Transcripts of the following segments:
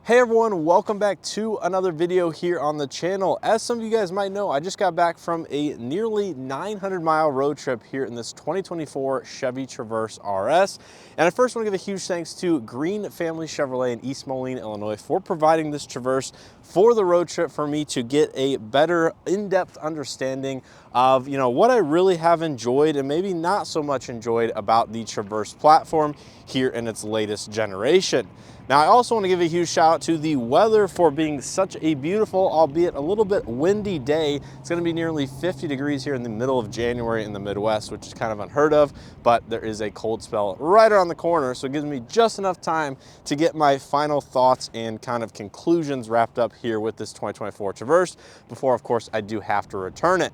Hey everyone, welcome back to another video here on the channel. As some of you guys might know, I just got back from a nearly 900-mile road trip here in this 2024 Chevy Traverse RS. And I first want to give a huge thanks to Green Family Chevrolet in East Moline, Illinois for providing this Traverse for the road trip for me to get a better in-depth understanding of, what I really have enjoyed and maybe not so much enjoyed about the Traverse platform here in its latest generation. Now, I also want to give a huge shout out to the weather for being such a beautiful, albeit a little bit windy day. It's going to be nearly 50 degrees here in the middle of January in the Midwest, which is kind of unheard of, but there is a cold spell right around the corner, so it gives me just enough time to get my final thoughts and kind of conclusions wrapped up here with this 2024 Traverse before, of course, I do have to return it.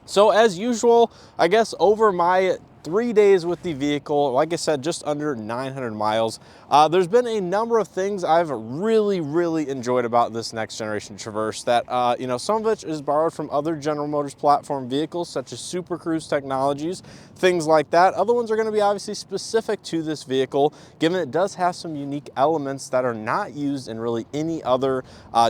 So as usual, I guess over my 3 days with the vehicle, like I said, just under 900 miles. There's been a number of things I've really enjoyed about this next generation Traverse that, some of it is borrowed from other General Motors platform vehicles, such as Super Cruise technologies, things like that. Other ones are going to be obviously specific to this vehicle, given it does have some unique elements that are not used in really any other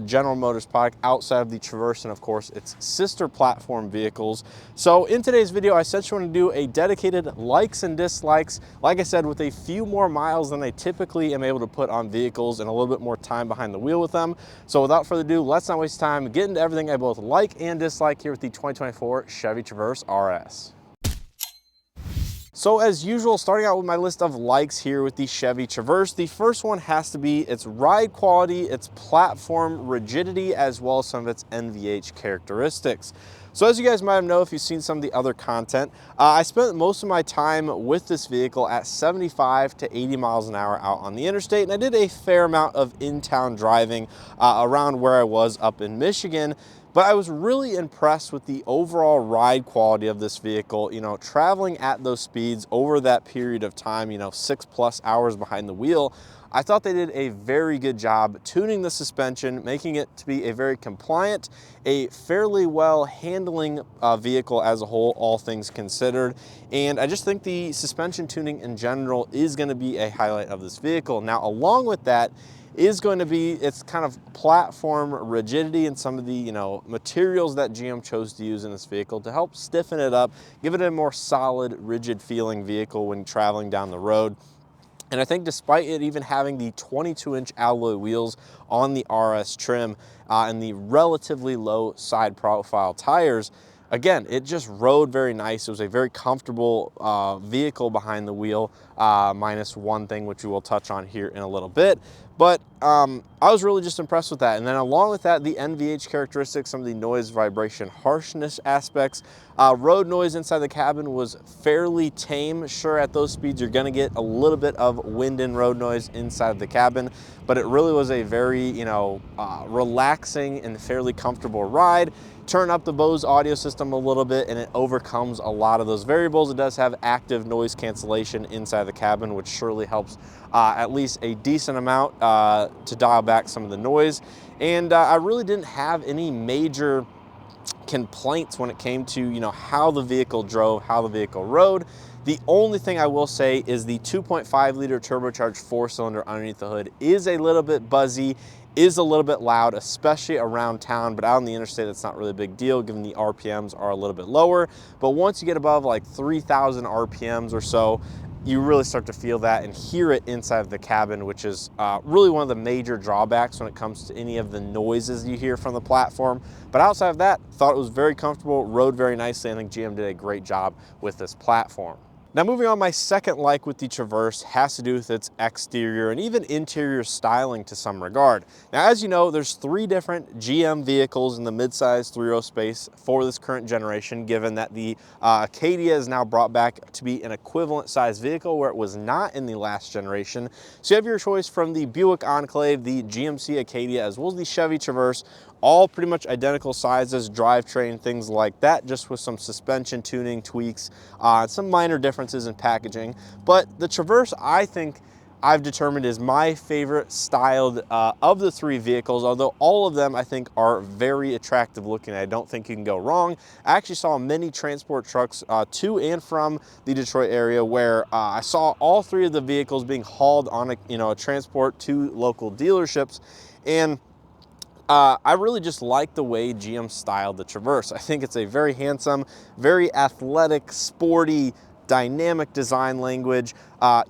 General Motors product outside of the Traverse and, of course, its sister platform vehicles. So in today's video, I essentially want to do a dedicated likes and dislikes, like I said, with a few more miles than I typically am able to put on vehicles and a little bit more time behind the wheel with them. So without further ado, let's not waste time, get into everything I both like and dislike here with the 2024 Chevy Traverse RS. So as usual, starting out with my list of likes here with the Chevy Traverse, the first one has to be its ride quality, its platform rigidity, as well as some of its NVH characteristics. So as you guys might know, if you've seen some of the other content, I spent most of my time with this vehicle at 75 to 80 miles an hour out on the interstate, and I did a fair amount of in-town driving around where I was up in Michigan. But I was really impressed with the overall ride quality of this vehicle, traveling at those speeds over that period of time, 6+ hours behind the wheel. I thought they did a very good job tuning the suspension, making it to be a very compliant, a fairly well handling vehicle as a whole, all things considered. And I just think the suspension tuning in general is going to be a highlight of this vehicle. Now, along with that, is going to be its kind of platform rigidity and some of the materials that GM chose to use in this vehicle to help stiffen it up, give it a more solid, rigid feeling vehicle when traveling down the road. And I think despite it even having the 22-inch alloy wheels on the RS trim and the relatively low side profile tires, again, it just rode very nice. It was a very comfortable vehicle behind the wheel, minus one thing which we will touch on here in a little bit. But I was really just impressed with that. And then along with that, the NVH characteristics, some of the noise, vibration, harshness aspects. Road noise inside the cabin was fairly tame. Sure, at those speeds, you're going to get a little bit of wind and road noise inside the cabin, but it really was a very, relaxing and fairly comfortable ride. Turn up the Bose audio system a little bit and it overcomes a lot of those variables. It does have active noise cancellation inside the cabin, which surely helps at least a decent amount to dial back some of the noise. And I really didn't have any major complaints when it came to how the vehicle drove, how the vehicle rode. The only thing I will say is the 2.5 liter turbocharged 4-cylinder underneath the hood is a little bit buzzy, is a little bit loud, especially around town, but out on the interstate, it's not really a big deal given the RPMs are a little bit lower. But once you get above like 3,000 RPMs or so, you really start to feel that and hear it inside of the cabin, which is really one of the major drawbacks when it comes to any of the noises you hear from the platform. But outside of that, thought it was very comfortable, rode very nicely. I think GM did a great job with this platform. Now moving on, my second like with the Traverse has to do with its exterior and even interior styling to some regard. Now, as you know, there's 3 different GM vehicles in the midsize 3-row space for this current generation, given that the Acadia is now brought back to be an equivalent size vehicle where it was not in the last generation. So you have your choice from the Buick Enclave, the GMC Acadia, as well as the Chevy Traverse, all pretty much identical sizes, drivetrain, things like that, just with some suspension tuning tweaks, some minor differences in packaging. But the Traverse, I think, I've determined is my favorite styled of the three vehicles, although all of them I think are very attractive looking. I don't think you can go wrong. I actually saw many transport trucks to and from the Detroit area where I saw all three of the vehicles being hauled on a transport to local dealerships. And I really just like the way GM styled the Traverse. I think it's a very handsome, very athletic, sporty, dynamic design language.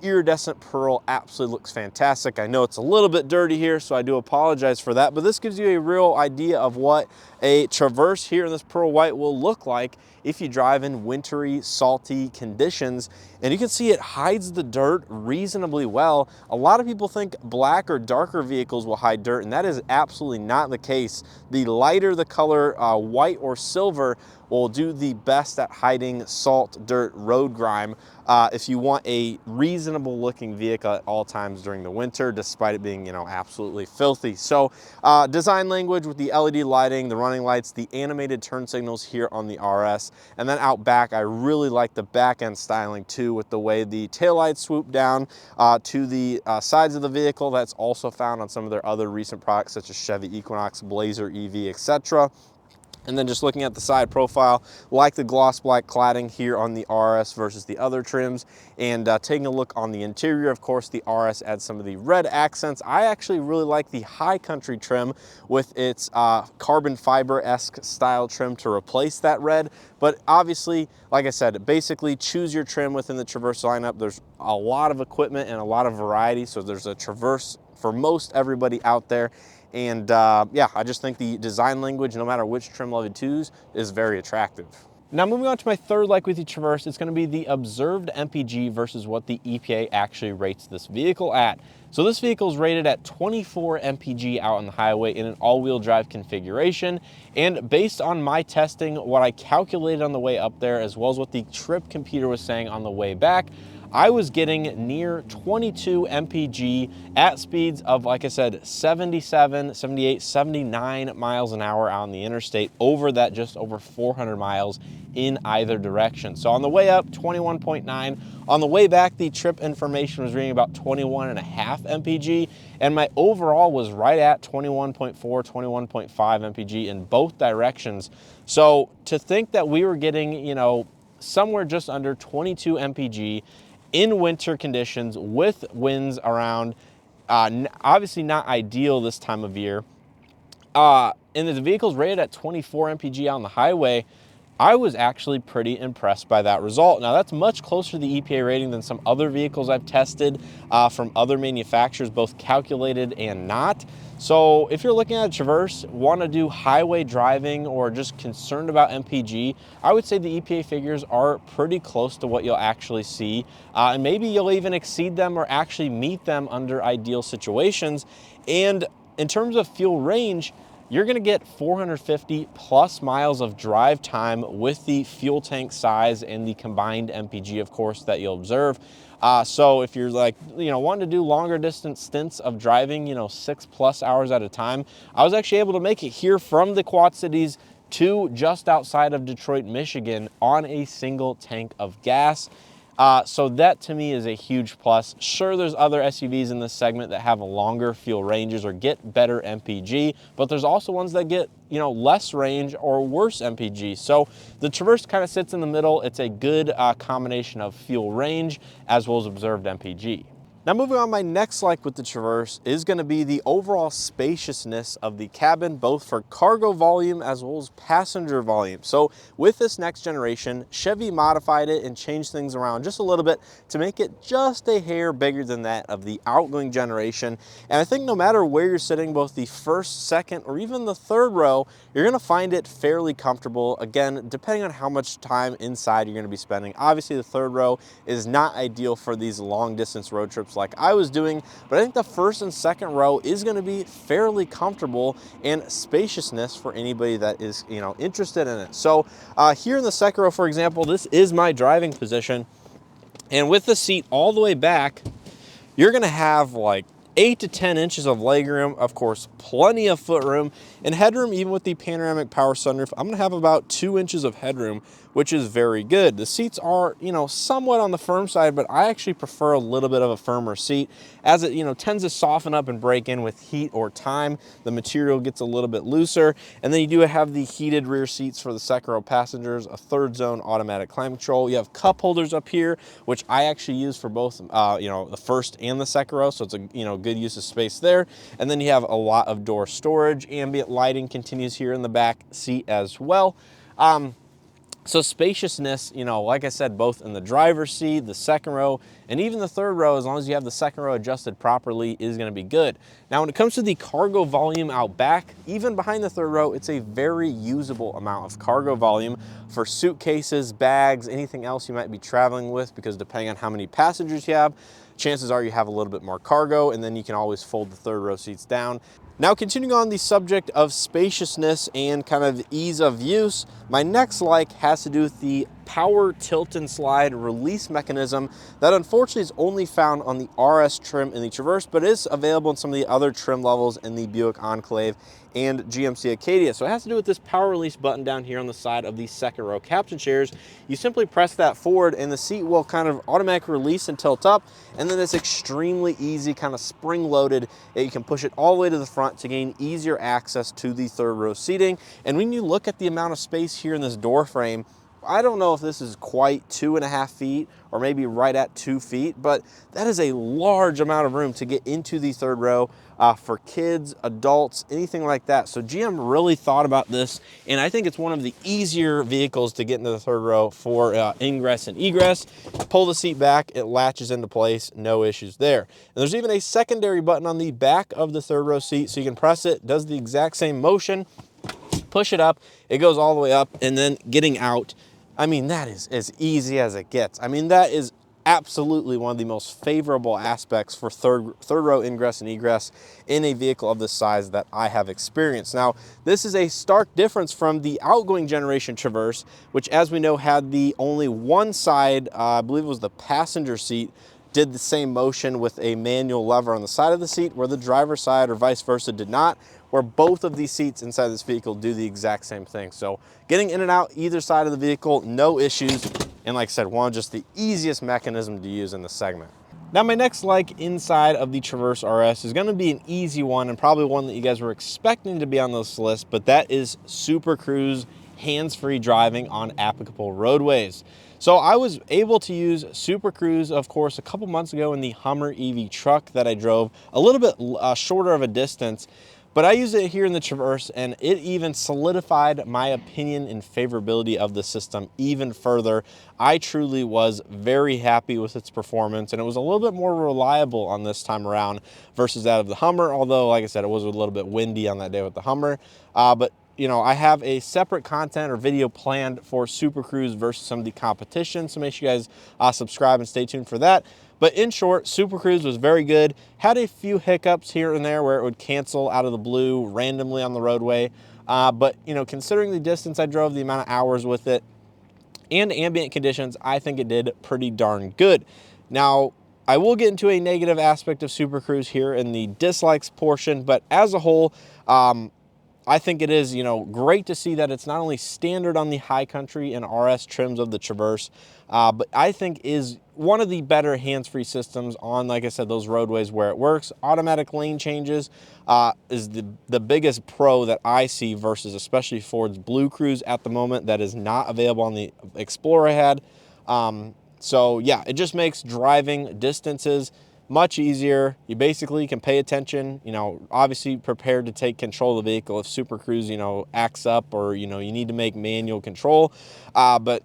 Iridescent pearl absolutely looks fantastic. I know it's a little bit dirty here, so I do apologize for that, but this gives you a real idea of what a Traverse here in this pearl white will look like if you drive in wintry, salty conditions. And you can see it hides the dirt reasonably well. A lot of people think black or darker vehicles will hide dirt, and that is absolutely not the case. The lighter the color, white or silver, will do the best at hiding salt, dirt, road grime if you want a reasonable looking vehicle at all times during the winter, despite it being, absolutely filthy. So design language with the LED lighting, the running lights, the animated turn signals here on the RS. And then out back, I really like the back end styling too, with the way the taillights swoop down to the sides of the vehicle. That's also found on some of their other recent products, such as Chevy Equinox, Blazer EV, etc. And then just looking at the side profile, like the gloss black cladding here on the RS versus the other trims. And taking a look on the interior, of course, the RS adds some of the red accents. I actually really like the high country trim with its carbon fiber-esque style trim to replace that red. But obviously, like I said, basically choose your trim within the Traverse lineup. There's a lot of equipment and a lot of variety. So there's a Traverse for most everybody out there. And yeah, I just think the design language, no matter which trim level you choose, is very attractive. Now moving on to my third like with the Traverse, it's going to be the observed MPG versus what the EPA actually rates this vehicle at. So this vehicle is rated at 24 MPG out on the highway in an all-wheel drive configuration. And based on my testing, what I calculated on the way up there, as well as what the trip computer was saying on the way back, I was getting near 22 MPG at speeds of, like I said, 77, 78, 79 miles an hour on the interstate over that just over 400 miles in either direction. So on the way up, 21.9. On the way back, the trip information was reading about 21.5 MPG, and my overall was right at 21.4, 21.5 MPG in both directions. So to think that we were getting, somewhere just under 22 MPG in winter conditions with winds around, obviously not ideal this time of year. And the vehicle's rated at 24 MPG on the highway. I was actually pretty impressed by that result. Now that's much closer to the EPA rating than some other vehicles I've tested from other manufacturers, both calculated and not. So if you're looking at a Traverse, want to do highway driving or just concerned about MPG, I would say the EPA figures are pretty close to what you'll actually see. And maybe you'll even exceed them or actually meet them under ideal situations. And in terms of fuel range, you're going to get 450 plus miles of drive time with the fuel tank size and the combined MPG, of course, that you'll observe. So if you're like, wanting to do longer distance stints of driving, 6+ hours at a time, I was actually able to make it here from the Quad Cities to just outside of Detroit, Michigan on a single tank of gas. So that to me is a huge plus. Sure, there's other SUVs in this segment that have longer fuel ranges or get better MPG, but there's also ones that get, less range or worse MPG. So the Traverse kind of sits in the middle. It's a good combination of fuel range as well as observed MPG. Now moving on, my next like with the Traverse is going to be the overall spaciousness of the cabin, both for cargo volume as well as passenger volume. So with this next generation, Chevy modified it and changed things around just a little bit to make it just a hair bigger than that of the outgoing generation. And I think no matter where you're sitting, both the first, second, or even the third row, you're going to find it fairly comfortable. Again, depending on how much time inside you're going to be spending. Obviously the third row is not ideal for these long distance road trips like I was doing, but I think the first and second row is going to be fairly comfortable and spaciousness for anybody that is, interested in it. So here in the second row, for example, this is my driving position, and with the seat all the way back, you're going to have like 8 to 10 inches of legroom, of course, plenty of footroom, and headroom. Even with the panoramic power sunroof, I'm gonna have about 2 inches of headroom, which is very good. The seats are, somewhat on the firm side, but I actually prefer a little bit of a firmer seat, as it, tends to soften up and break in with heat or time. The material gets a little bit looser. And then you do have the heated rear seats for the second row passengers, a third zone automatic climate control. You have cup holders up here, which I actually use for both, the first and the second row. So it's a, good use of space there. And then you have a lot of door storage. Ambient lighting continues here in the back seat as well. So spaciousness, like I said, both in the driver's seat, the second row, and even the third row, as long as you have the second row adjusted properly, is going to be good. Now, when it comes to the cargo volume out back, even behind the third row, it's a very usable amount of cargo volume for suitcases, bags, anything else you might be traveling with, because depending on how many passengers you have, chances are you have a little bit more cargo, and then you can always fold the third row seats down. Now, continuing on the subject of spaciousness and kind of ease of use, my next like has to do with the power tilt and slide release mechanism that unfortunately is only found on the RS trim in the Traverse, but is available in some of the other trim levels in the Buick Enclave and GMC Acadia. So it has to do with this power release button down here on the side of the second row captain chairs. You simply press that forward and the seat will kind of automatically release and tilt up, and then it's extremely easy, kind of spring loaded. You can push it all the way to the front to gain easier access to the third row seating. And when you look at the amount of space here in this door frame, I don't know if this is quite 2.5 feet or maybe right at 2 feet, but that is a large amount of room to get into the third row for kids, adults, anything like that. So GM really thought about this, and I think it's one of the easier vehicles to get into the third row for ingress and egress. Pull the seat back, it latches into place, no issues there. And there's even a secondary button on the back of the third row seat, so you can press it, does the exact same motion, push it up, it goes all the way up, and then getting out, I mean, that is as easy as it gets. I mean, that is absolutely one of the most favorable aspects for third row ingress and egress in a vehicle of this size that I have experienced. Now, this is a stark difference from the outgoing generation Traverse, which, as we know, had the only one side, I believe it was the passenger seat, did the same motion with a manual lever on the side of the seat, where the driver's side or vice versa did not, where both of these seats inside this vehicle do the exact same thing. So getting in and out either side of the vehicle, no issues. And like I said, one of just the easiest mechanism to use in the segment. Now, my next like inside of the Traverse RS is gonna be an easy one, and probably one that you guys were expecting to be on this list, but that is Super Cruise hands-free driving on applicable roadways. So I was able to use Super Cruise, of course, a couple months ago in the Hummer EV truck that I drove a little bit shorter of a distance, but I use it here in the Traverse, and it even solidified my opinion in favorability of the system even further. I truly was very happy with its performance, and it was a little bit more reliable on this time around versus that of the Hummer, although, like I said, it was a little bit windy on that day with the Hummer. But I have a separate content or video planned for Super Cruise versus some of the competition, so make sure you guys subscribe and stay tuned for that. But in short, Super Cruise was very good. Had a few hiccups here and there where it would cancel out of the blue randomly on the roadway. But considering the distance I drove, the amount of hours with it, and ambient conditions, I think it did pretty darn good. Now, I will get into a negative aspect of Super Cruise here in the dislikes portion, but as a whole, I think it is, great to see that it's not only standard on the high country and RS trims of the Traverse, but I think is one of the better hands-free systems on, like I said, those roadways where it works. Automatic lane changes is the biggest pro that I see versus especially Ford's Blue Cruise at the moment that is not available on the Explorer I had. So yeah, it just makes driving distances much easier. You basically can pay attention, obviously prepared to take control of the vehicle if Super Cruise, acts up, or, you need to make manual control. But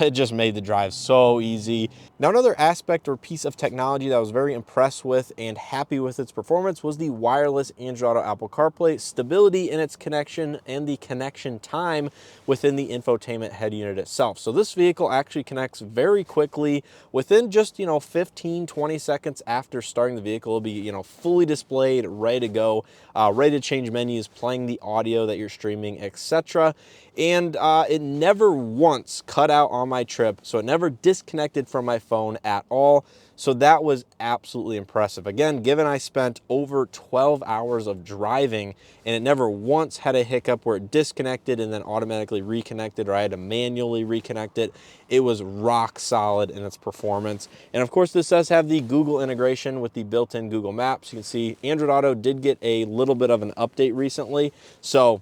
it just made the drive so easy. Now, another aspect or piece of technology that I was very impressed with and happy with its performance was the wireless Android Auto Apple CarPlay, stability in its connection, and the connection time within the infotainment head unit itself. So this vehicle actually connects very quickly. Within just 15-20 seconds after starting the vehicle, it'll be fully displayed, ready to go, ready to change menus, playing the audio that you're streaming, etc. And it never once cut out on my trip, so it never disconnected from my phone at all. So that was absolutely impressive. Again, given I spent over 12 hours of driving and it never once had a hiccup where it disconnected and then automatically reconnected, or I had to manually reconnect it, it was rock solid in its performance. And of course, this does have the Google integration with the built-in Google Maps. You can see Android Auto did get a little bit of an update recently. So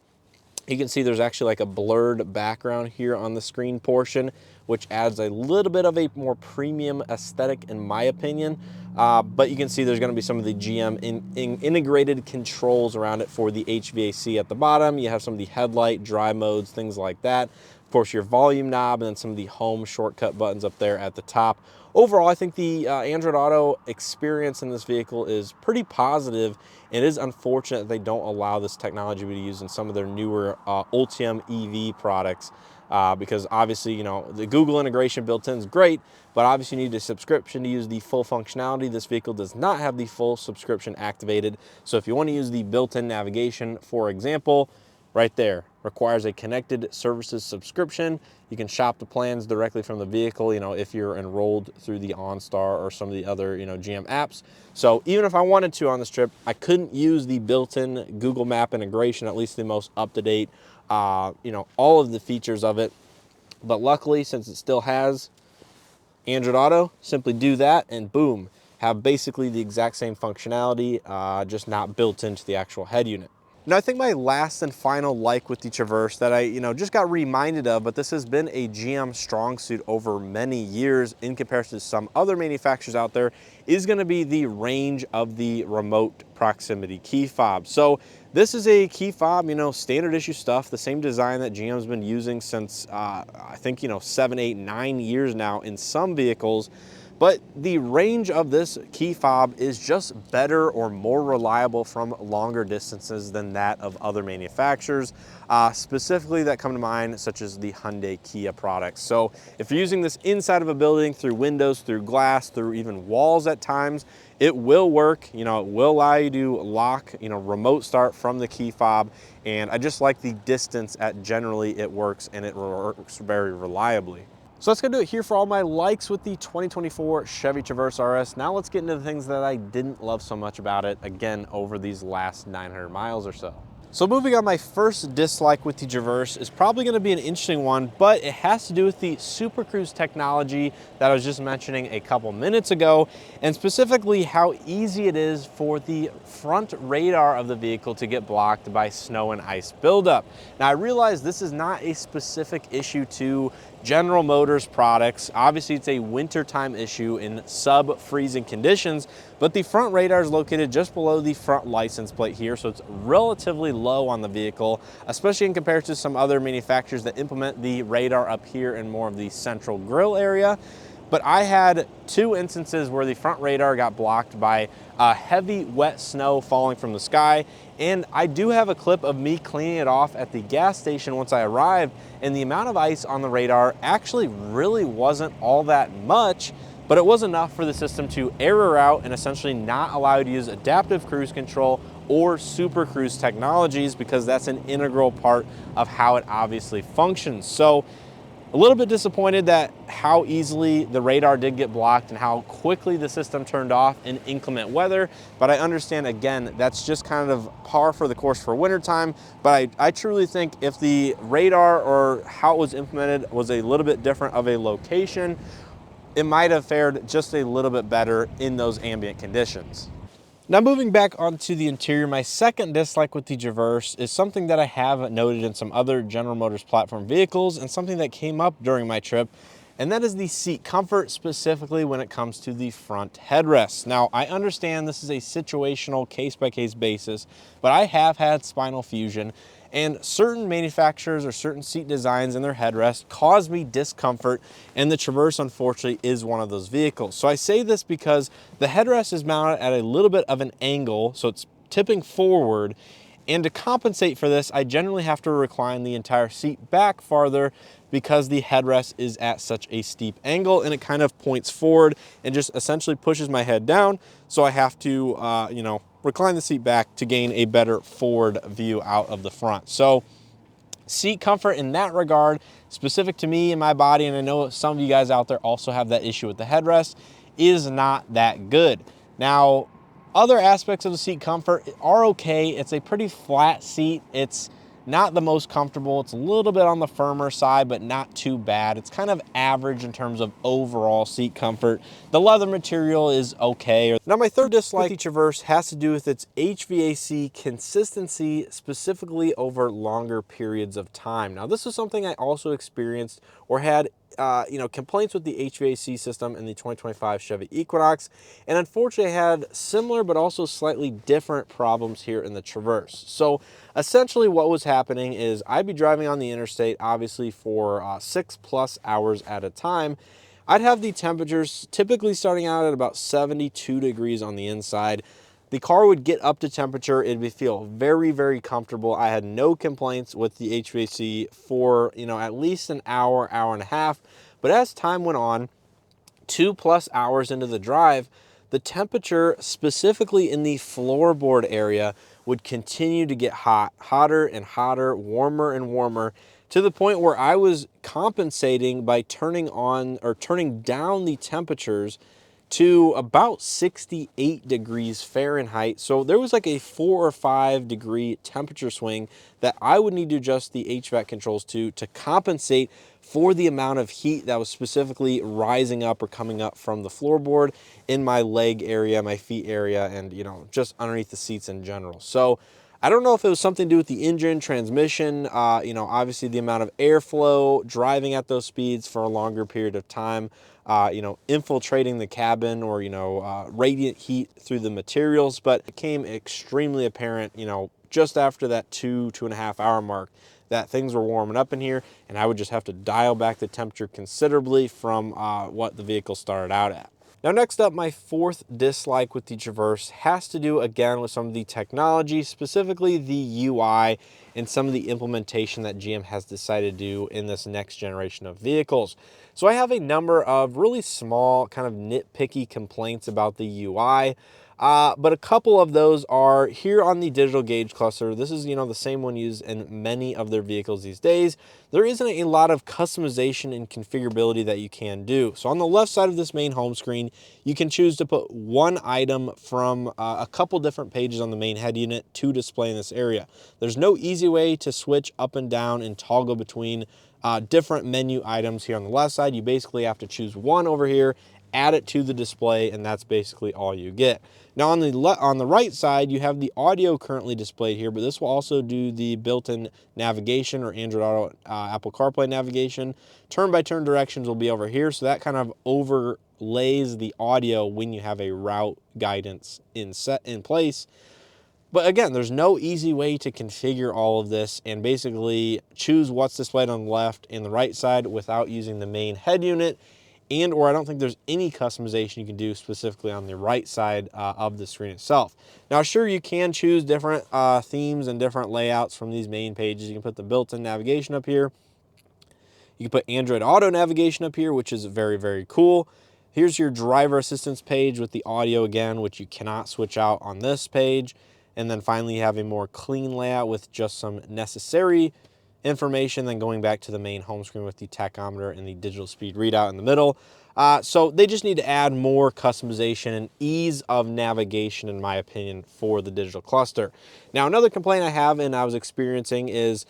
you can see there's actually like a blurred background here on the screen portion, which adds a little bit of a more premium aesthetic in my opinion. But you can see there's gonna be some of the GM integrated controls around it for the HVAC at the bottom. You have some of the headlight, dry modes, things like that. Of course, your volume knob and then some of the home shortcut buttons up there at the top. Overall, I think the Android Auto experience in this vehicle is pretty positive. It is unfortunate that they don't allow this technology to be used in some of their newer Ultium EV products because obviously, you know, the Google integration built in is great, but obviously you need a subscription to use the full functionality. This vehicle does not have the full subscription activated. So if you want to use the built-in navigation, for example, right there, requires a connected services subscription. You can shop the plans directly from the vehicle, you know, if you're enrolled through the OnStar or some of the other, you know, GM apps. So even if I wanted to on this trip, I couldn't use the built-in Google Map integration, at least the most up-to-date, you know, all of the features of it. But luckily, since it still has Android Auto, simply do that and boom, have basically the exact same functionality, just not built into the actual head unit. Now, I think my last and final like with the Traverse that I, you know, just got reminded of, but this has been a GM strong suit over many years in comparison to some other manufacturers out there, is going to be the range of the remote proximity key fob. So this is a key fob, you know, standard issue stuff, the same design that GM's been using since, I think, you know, 7, 8, 9 years now in some vehicles. But the range of this key fob is just better or more reliable from longer distances than that of other manufacturers, specifically that come to mind, such as the Hyundai Kia products. So if you're using this inside of a building, through windows, through glass, through even walls at times, it will work. You know, it will allow you to lock, you know, remote start from the key fob. And I just like the distance at generally it works, and it works very reliably. So that's gonna do it here for all my likes with the 2024 Chevy Traverse RS. Now let's get into the things that I didn't love so much about it, again, over these last 900 miles or so. So moving on, my first dislike with the Traverse is probably gonna be an interesting one, but it has to do with the Super Cruise technology that I was just mentioning a couple minutes ago, and specifically how easy it is for the front radar of the vehicle to get blocked by snow and ice buildup. Now I realize this is not a specific issue to General Motors products. Obviously it's a wintertime issue in sub-freezing conditions, but the front radar is located just below the front license plate here, so it's relatively low on the vehicle, especially in comparison to some other manufacturers that implement the radar up here in more of the central grille area. But I had 2 instances where the front radar got blocked by heavy wet snow falling from the sky, and I do have a clip of me cleaning it off at the gas station once I arrived, and the amount of ice on the radar actually really wasn't all that much, but it was enough for the system to error out and essentially not allow you to use adaptive cruise control or Super Cruise technologies, because that's an integral part of how it obviously functions. So a little bit disappointed that how easily the radar did get blocked and how quickly the system turned off in inclement weather. But I understand, again, that's just kind of par for the course for wintertime. But I truly think if the radar or how it was implemented was a little bit different of a location, it might have fared just a little bit better in those ambient conditions. Now moving back onto the interior, my second dislike with the Traverse is something that I have noted in some other General Motors platform vehicles and something that came up during my trip, and that is the seat comfort, specifically when it comes to the front headrests. Now, I understand this is a situational case-by-case basis, but I have had spinal fusion, and certain manufacturers or certain seat designs in their headrest cause me discomfort, and the Traverse, unfortunately, is one of those vehicles. So I say this because the headrest is mounted at a little bit of an angle, so it's tipping forward, and to compensate for this, I generally have to recline the entire seat back farther because the headrest is at such a steep angle, and it kind of points forward and just essentially pushes my head down. So I have to, you know, recline the seat back to gain a better forward view out of the front. So seat comfort in that regard, specific to me and my body, and I know some of you guys out there also have that issue with the headrest, is not that good. Now, other aspects of the seat comfort are okay. It's a pretty flat seat. It's not the most comfortable. It's a little bit on the firmer side, but not too bad. It's kind of average in terms of overall seat comfort. The leather material is okay. Now, my third dislike with the Traverse has to do with its HVAC consistency, specifically over longer periods of time. Now, this is something I also experienced or had complaints with the HVAC system in the 2025 Chevy Equinox, and unfortunately I had similar but also slightly different problems here in the Traverse. So essentially what was happening is I'd be driving on the interstate, obviously for 6+ hours at a time. I'd have the temperatures typically starting out at about 72 degrees on the inside. The car would get up to temperature. It would feel very, very comfortable. I had no complaints with the HVAC for, at least an hour, hour and a half. But as time went on, 2+ hours into the drive, the temperature, specifically in the floorboard area, would continue to get hot, hotter and hotter, warmer and warmer, to the point where I was compensating by turning down the temperatures to about 68 degrees Fahrenheit. So there was like a 4 or 5 degree temperature swing that I would need to adjust the HVAC controls to compensate for the amount of heat that was specifically rising up or coming up from the floorboard in my leg area, my feet area, and just underneath the seats in general. So I don't know if it was something to do with the engine, transmission, obviously the amount of airflow, driving at those speeds for a longer period of time, infiltrating the cabin, or, radiant heat through the materials. But it became extremely apparent, just after that 2.5 hour mark, that things were warming up in here, and I would just have to dial back the temperature considerably from what the vehicle started out at. Now, next up, my fourth dislike with the Traverse has to do again with some of the technology, specifically the UI and some of the implementation that GM has decided to do in this next generation of vehicles. So I have a number of really small, kind of nitpicky complaints about the UI. But a couple of those are here on the digital gauge cluster. This is, the same one used in many of their vehicles these days. There isn't a lot of customization and configurability that you can do. So on the left side of this main home screen, you can choose to put one item from a couple different pages on the main head unit to display in this area. There's no easy way to switch up and down and toggle between different menu items here on the left side. You basically have to choose one over here, add it to the display, and that's basically all you get. Now on the right side, you have the audio currently displayed here, but this will also do the built-in navigation or Android Auto, Apple CarPlay navigation. Turn-by-turn directions will be over here, so that kind of overlays the audio when you have a route guidance in place. But again, there's no easy way to configure all of this and basically choose what's displayed on the left and the right side without using the main head unit. Or I don't think there's any customization you can do specifically on the right side of the screen itself. Now, sure, you can choose different themes and different layouts from these main pages. You can put the built-in navigation up here. You can put Android Auto navigation up here, which is very, very cool. Here's your driver assistance page with the audio again, which you cannot switch out on this page. And then finally, you have a more clean layout with just some necessary information, then going back to the main home screen with the tachometer and the digital speed readout in the middle. So they just need to add more customization and ease of navigation, in my opinion, for the digital cluster. Now, another complaint I have and I was experiencing is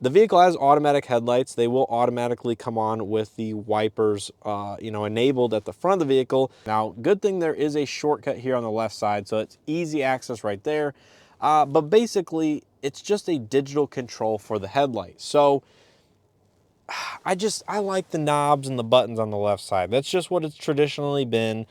the vehicle has automatic headlights. They will automatically come on with the wipers, enabled at the front of the vehicle. Now, good thing there is a shortcut here on the left side, so it's easy access right there. But basically, it's just a digital control for the headlight. So I like the knobs and the buttons on the left side. That's just what it's traditionally been.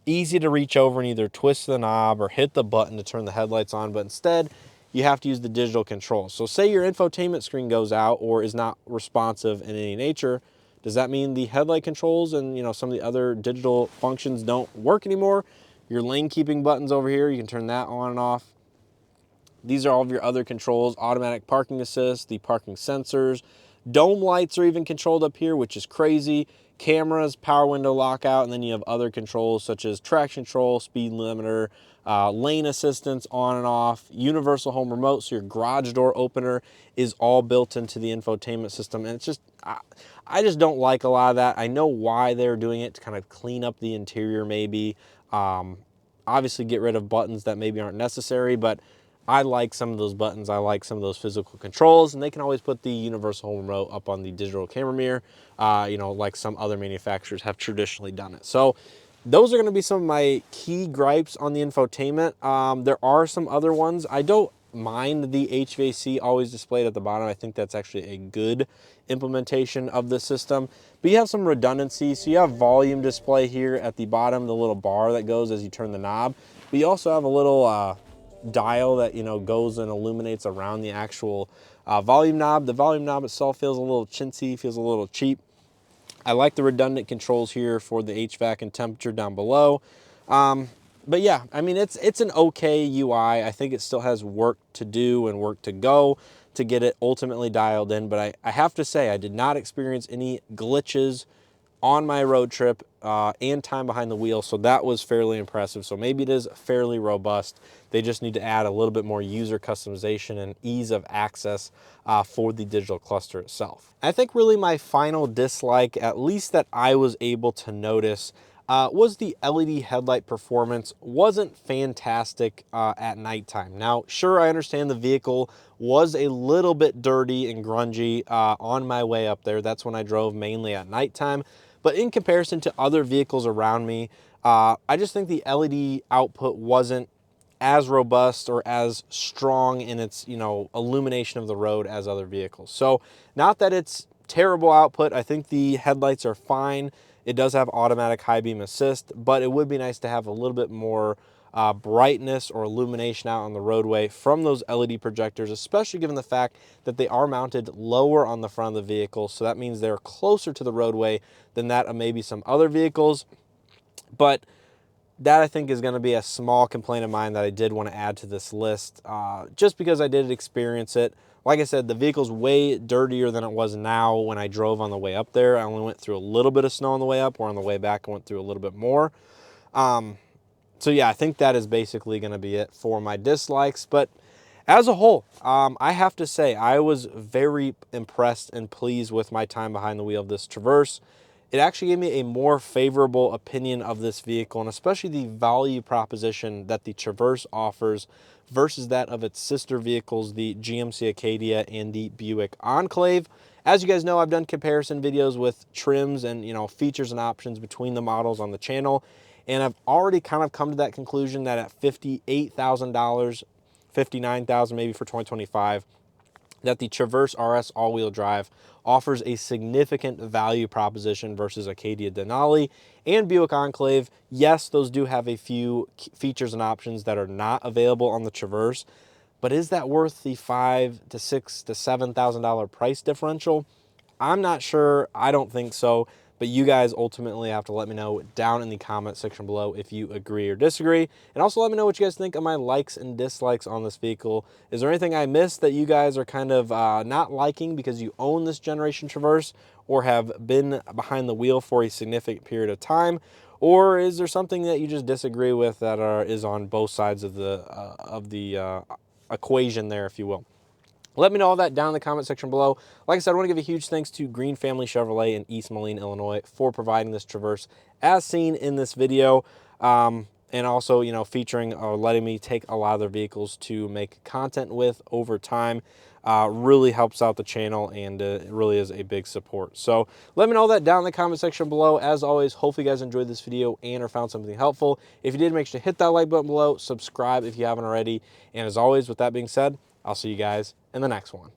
Easy to reach over and either twist the knob or hit the button to turn the headlights on, but instead you have to use the digital control. So say your infotainment screen goes out or is not responsive in any nature. Does that mean the headlight controls and some of the other digital functions don't work anymore? Your lane keeping buttons over here, you can turn that on and off. These are all of your other controls: automatic parking assist, the parking sensors. Dome lights are even controlled up here, which is crazy. Cameras, power window lockout, and then you have other controls such as traction control, speed limiter, lane assistance on and off, universal home remote, so your garage door opener is all built into the infotainment system. And it's just, I just don't like a lot of that. I know why they're doing it, to kind of clean up the interior maybe. Obviously get rid of buttons that maybe aren't necessary, but I like some of those buttons. I like some of those physical controls, and they can always put the universal home remote up on the digital camera mirror, you know, like some other manufacturers have traditionally done it. So those are going to be some of my key gripes on the infotainment. There are some other ones. I don't mind the HVAC always displayed at the bottom. I think that's actually a good implementation of the system. But you have some redundancy. So you have volume display here at the bottom, the little bar that goes as you turn the knob. But you also have a little dial that, you know, goes and illuminates around the actual volume knob. The volume knob itself feels a little chintzy, feels a little cheap. I like the redundant controls here for the HVAC and temperature down below. But yeah, I mean, it's an okay UI. I think it still has work to do and work to go to get it ultimately dialed in. But I have to say, I did not experience any glitches on my road trip and time behind the wheel, so that was fairly impressive. So maybe it is fairly robust. They just need to add a little bit more user customization and ease of access for the digital cluster itself. I think really my final dislike, at least that I was able to notice, was the LED headlight performance wasn't fantastic at nighttime. Now, sure, I understand the vehicle was a little bit dirty and grungy on my way up there. That's when I drove mainly at nighttime. But in comparison to other vehicles around me, I just think the LED output wasn't as robust or as strong in its, you know, illumination of the road as other vehicles. So not that it's terrible output. I think the headlights are fine. It does have automatic high beam assist, but it would be nice to have a little bit more brightness or illumination out on the roadway from those LED projectors, especially given the fact that they are mounted lower on the front of the vehicle. So that means they're closer to the roadway than that of maybe some other vehicles. But that, I think, is going to be a small complaint of mine that I did want to add to this list, just because I did experience it. Like I said, the vehicle's way dirtier than it was now when I drove on the way up there. I only went through a little bit of snow on the way up, or on the way back I went through a little bit more. So yeah, I think that is basically going to be it for my dislikes. But as a whole, I have to say I was very impressed and pleased with my time behind the wheel of this Traverse. It actually gave me a more favorable opinion of this vehicle, and especially the value proposition that the Traverse offers versus that of its sister vehicles, the GMC Acadia and the Buick Enclave. As you guys know, I've done comparison videos with trims and, you know, features and options between the models on the channel. And I've already kind of come to that conclusion that at $58,000, $59,000 maybe for 2025, that the Traverse RS all-wheel drive offers a significant value proposition versus Acadia Denali and Buick Enclave. Yes, those do have a few features and options that are not available on the Traverse, but is that worth the $5,000 to $6,000 to $7,000 price differential? I'm not sure. I don't think so. But you guys ultimately have to let me know down in the comment section below if you agree or disagree. And also let me know what you guys think of my likes and dislikes on this vehicle. Is there anything I missed that you guys are kind of not liking because you own this generation Traverse or have been behind the wheel for a significant period of time? Or is there something that you just disagree with that is on both sides of the equation there, if you will? Let me know all that down in the comment section below. Like I said, I want to give a huge thanks to Green Family Chevrolet in East Moline, Illinois for providing this Traverse as seen in this video. And also, you know, featuring or letting me take a lot of their vehicles to make content with over time. Really helps out the channel, and it really is a big support. So let me know that down in the comment section below. As always, hopefully you guys enjoyed this video and or found something helpful. If you did, make sure to hit that like button below, subscribe if you haven't already. And as always, with that being said, I'll see you guys in the next one.